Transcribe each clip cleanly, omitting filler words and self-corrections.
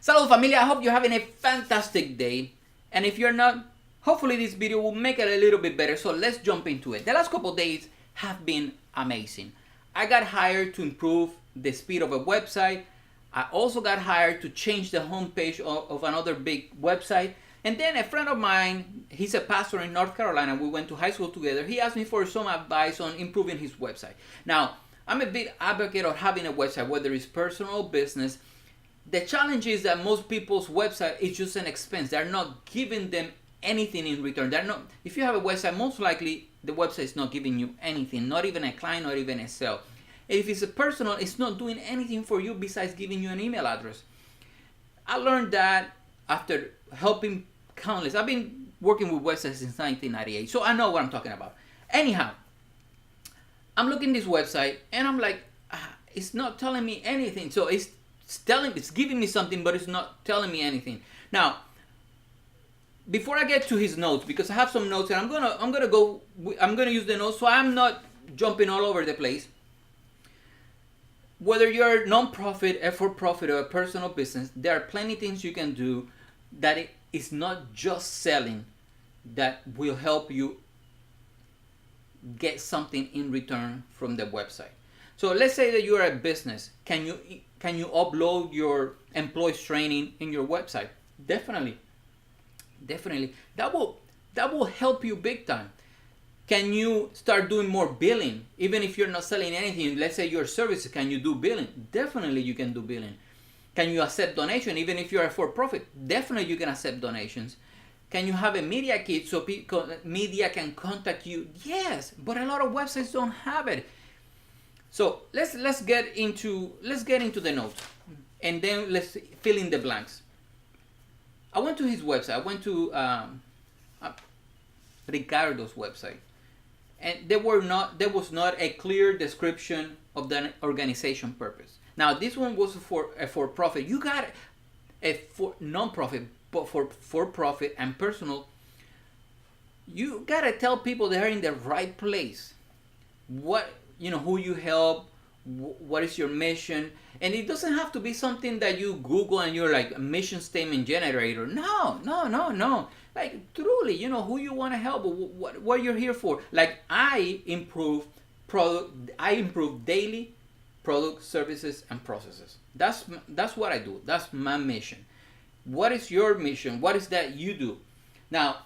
Salud familia, I hope you're having a fantastic day. And if you're not, hopefully this video will make it a little bit better. So let's jump into it. The last couple days have been amazing. I got hired to improve the speed of a website. I also got hired to change the homepage of another big website. And then a friend of mine, he's a pastor in North Carolina. We went to high school together. He asked me for some advice on improving his website. Now, I'm a big advocate of having a website, whether it's personal or business. The challenge is that most people's website is just an expense. They're not giving them anything in return. They're not. If you have a website, most likely the website is not giving you anything, not even a client, not even a sale. If it's a personal, it's not doing anything for you besides giving you an email address. I learned that after helping countless. I've been working with websites since 1998, so I know what I'm talking about. Anyhow, I'm looking at this website and I'm like, it's not telling me anything. So it's giving me something, but it's not telling me anything. Now, before I get to his notes, because I have some notes and I'm gonna use the notes so I'm not jumping all over the place. Whether you're a non-profit, a for-profit, or a personal business, there are plenty of things you can do that it is not just selling that will help you get something in return from the website. So let's say that you're a business. Can you upload your employees training in your website? Definitely. That will help you big time. Can you start doing more billing? Even if you're not selling anything, let's say your services, can you do billing? Definitely you can do billing. Can you accept donation? Even if you're a for-profit, definitely you can accept donations. Can you have a media kit so media can contact you? Yes, but a lot of websites don't have it. So let's get into the notes, and then let's fill in the blanks. I went to his website. I went to Ricardo's website, and there was not a clear description of the organization purpose. Now this one was for a for-profit. You got a for non-profit, but for-profit and personal. You gotta tell people they're in the right place. Who you help, what is your mission, and it doesn't have to be something that you Google and you're like a mission statement generator. No. Like truly, who you want to help, what you're here for. Like I improve daily product, services, and processes. That's what I do. That's my mission. What is your mission? What is that you do? Now,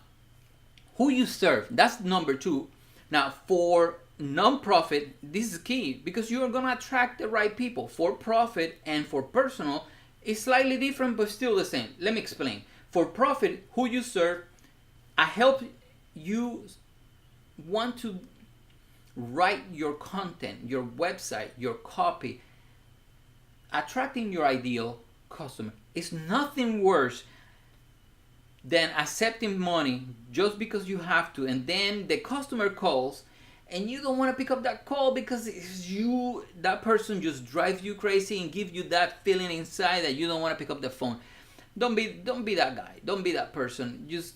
who you serve, that's number two. Now, for non-profit, this is key because you're going to attract the right people. For profit and for personal is slightly different but still the same. Let me explain. For profit, who you serve, I help you want to write your content, your website, your copy, attracting your ideal customer. It's nothing worse than accepting money just because you have to, and then the customer calls and you don't want to pick up that call because that person just drives you crazy and gives you that feeling inside that you don't want to pick up the phone. Don't be that guy. Don't be that person. Just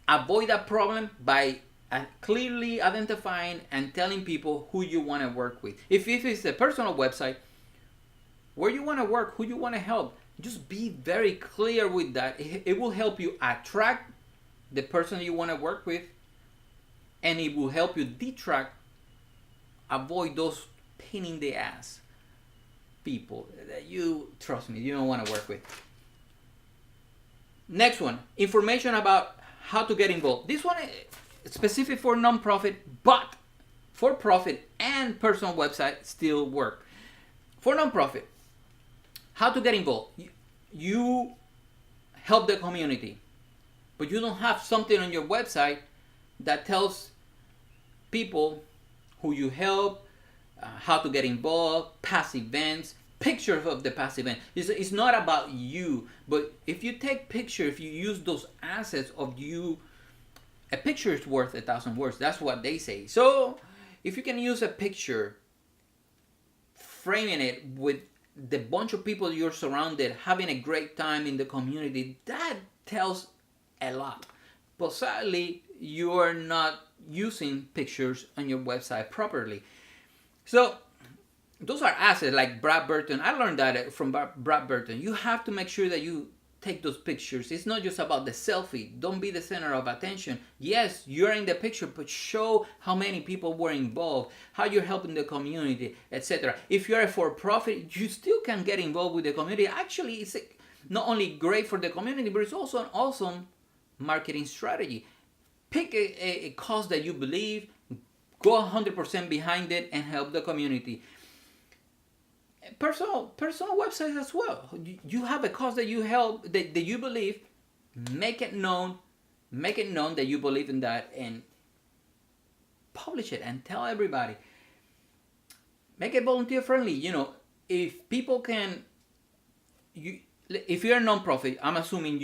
avoid that problem by clearly identifying and telling people who you want to work with. If it's a personal website, where you want to work, who you want to help, just be very clear with that. It will help you attract the person you want to work with, and it will help you avoid those pain in the ass people that you don't want to work with. Next one, information about how to get involved. This one is specific for non-profit, but for profit and personal website still work. For non-profit, how to get involved. You help the community, but you don't have something on your website that tells people who you help, how to get involved, past events, pictures of the past event. It's not about you, but if you take pictures, if you use those assets of you, a picture is worth 1,000 words. That's what they say. So if you can use a picture, framing it with the bunch of people you're surrounded, having a great time in the community, that tells a lot. But sadly, you are not using pictures on your website properly. So those are assets like Brad Burton. I learned that from Brad Burton. You have to make sure that you take those pictures. It's not just about the selfie. Don't be the center of attention. Yes, you're in the picture, but show how many people were involved, how you're helping the community, etc. If you're a for-profit, you still can get involved with the community. Actually, it's not only great for the community, but it's also an awesome marketing strategy. Pick a cause that you believe, go 100% behind it, and help the community. Personal websites as well. You have a cause that you help, that you believe, make it known that you believe in that, and publish it and tell everybody. Make it volunteer friendly. If people can, if you're a nonprofit, I'm assuming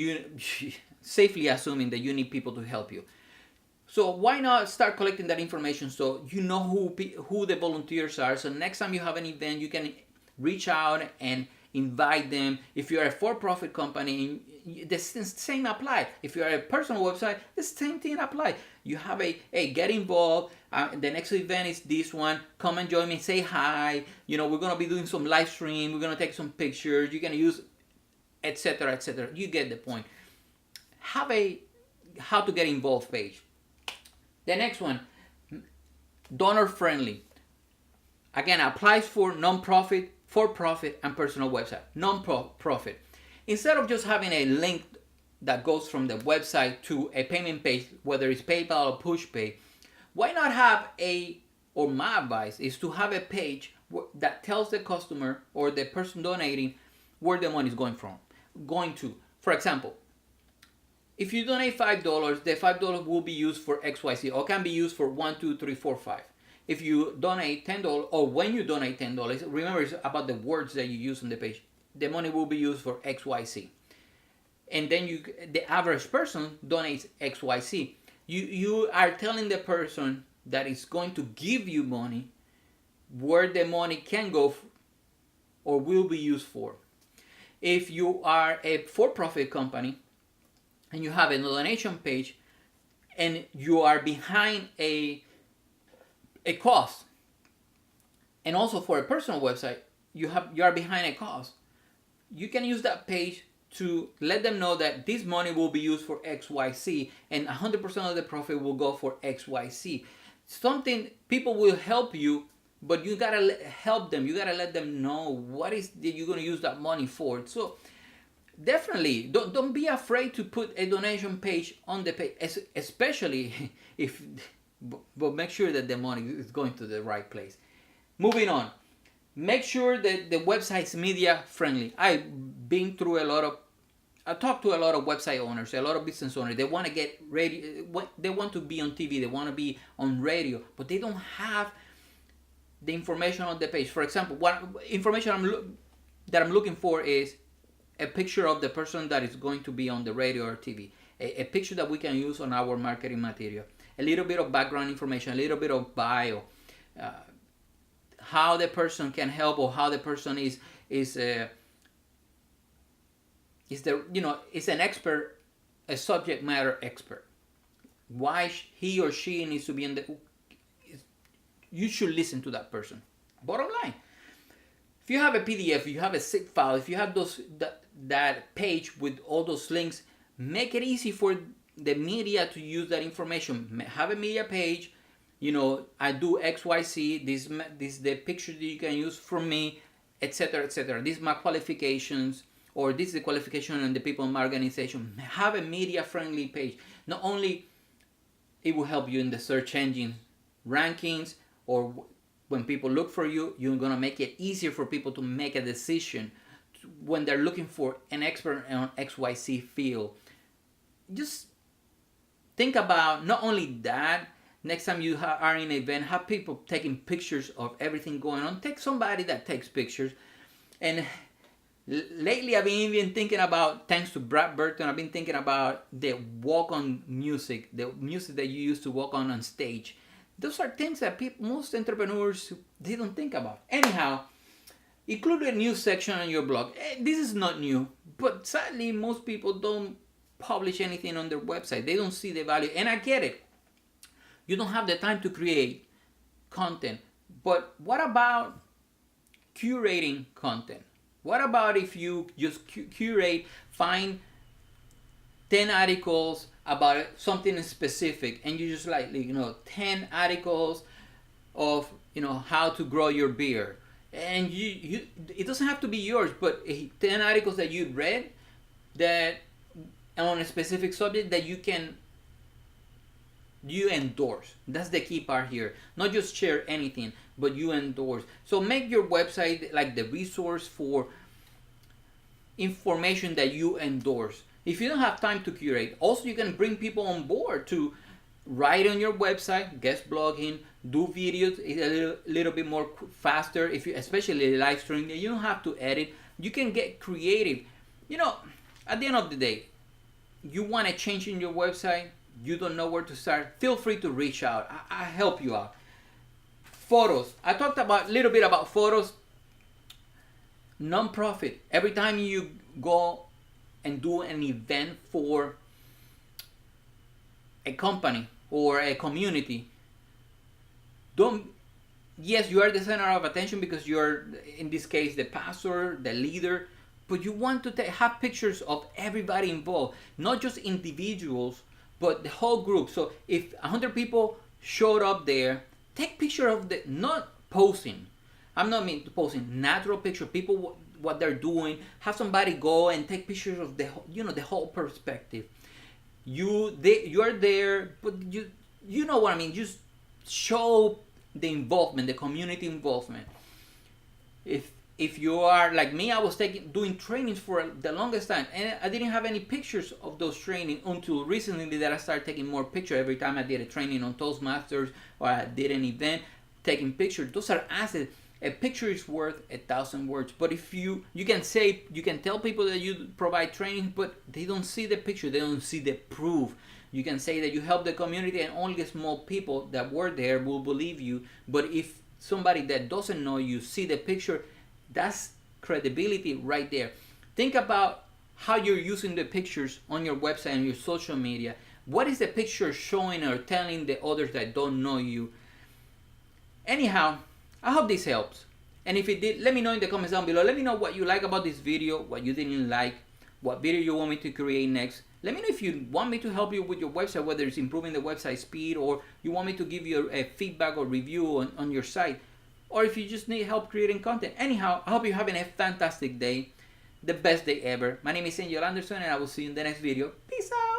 safely assuming that you need people to help you. So why not start collecting that information so you know who the volunteers are. So next time you have an event, you can reach out and invite them. If you're a for-profit company, the same apply. If you're a personal website, the same thing apply. You have get involved. The next event is this one. Come and join me. Say hi. We're gonna be doing some live stream. We're gonna take some pictures. You can use, etc., etc. You get the point. Have a how to get involved page. The next one, donor friendly. Again, applies for non-profit, for-profit, and personal website. Non-profit. Instead of just having a link that goes from the website to a payment page, whether it's PayPal or PushPay, why not have or my advice is to have a page that tells the customer or the person donating where the money is going to. For example, if you donate $5, the $5 will be used for XYZ, or can be used for 1, 2, 3, 4, 5. If you donate $10, or when you donate $10, remember it's about the words that you use on the page. The money will be used for XYZ. And then the average person donates XYZ. You are telling the person that is going to give you money where the money can go or will be used for. If you are a for-profit company and you have a donation page and you are behind a cause, and also for a personal website you are behind a cause, you can use that page to let them know that this money will be used for XYZ and 100% of the profit will go for XYZ. Something people will help you, but you gotta help them. You gotta let them know what is that you're gonna use that money for. So definitely don't be afraid to put a donation page on the page, especially but make sure that the money is going to the right place. Moving on, make sure that the website's media friendly. I've talked to a lot of website owners, a lot of business owners. They want to get radio, they want to be on TV, they want to be on radio, but they don't have the information on the page. For example, what information that I'm looking for is a picture of the person that is going to be on the radio or TV, a picture that we can use on our marketing material, a little bit of background information, a little bit of bio, how the person can help, or how the person is an expert, a subject matter expert. Why he or she needs to be you should listen to that person. Bottom line, if you have a PDF, if you have a zip file, if you have that page with all those links, make it easy for the media to use that information. Have a media page. I do XYZ. This is the picture that you can use from me, etc., etc. These are my qualifications, or this is the qualification and the people in my organization. Have a media-friendly page. Not only it will help you in the search engine rankings, or when people look for you, you're gonna make it easier for people to make a decision when they're looking for an expert on XYZ field. Just think about not only that. Next time you are in an event, have people taking pictures of everything going on. Take somebody that takes pictures. And lately I've been even thinking about, thanks to Brad Burton, I've been thinking about the walk-on music, the music that you used to walk on stage. Those are things that most entrepreneurs, they don't think about. Anyhow, include a news section on your blog. This is not new, but sadly most people don't publish anything on their website. They don't see the value, and I get it. You don't have the time to create content, but what about curating content. What about if you just curate, find 10 articles about something specific, and you just like 10 articles of how to grow your beer, and you it doesn't have to be yours, but 10 articles that you read that on a specific subject that you endorse. That's the key part here. Not just share anything, but you endorse. So make your website like the resource for information that you endorse. If you don't have time to curate, also you can bring people on board to write on your website, guest blogging, do videos. It's a little bit more faster, if you, especially live streaming. You don't have to edit. You can get creative. At the end of the day, you want to change in your website, you don't know where to start, feel free to reach out. I help you out. Photos. I talked about a little bit about photos. Non-profit. Every time you go and do an event for a company or a community, yes, you are the center of attention because you're, in this case, the pastor, the leader, but you want to have pictures of everybody involved, not just individuals, but the whole group. So if 100 people showed up there, take picture of not posing. I'm not mean posing, natural picture, people what they're doing. Have somebody go and take pictures of the whole perspective. You are there, but you know what I mean. Just show the involvement, the community involvement. If you are like me, I was doing trainings for the longest time, and I didn't have any pictures of those trainings until recently that I started taking more pictures every time I did a training on Toastmasters or I did an event, taking pictures. Those are assets. A picture is worth 1,000 words. But if you can tell people that you provide training, but they don't see the picture, they don't see the proof. You can say that you help the community, and only small people that were there will believe you. But if somebody that doesn't know you see the picture, that's credibility right there. Think about how you're using the pictures on your website and your social media. What is the picture showing or telling the others that don't know you? Anyhow, I hope this helps. And if it did, let me know in the comments down below. Let me know what you like about this video, what you didn't like, what video you want me to create next. Let me know if you want me to help you with your website, whether it's improving the website speed, or you want me to give you a feedback or review on your site, or if you just need help creating content. Anyhow, I hope you're having a fantastic day, the best day ever. My name is Angel Anderson, and I will see you in the next video. Peace out.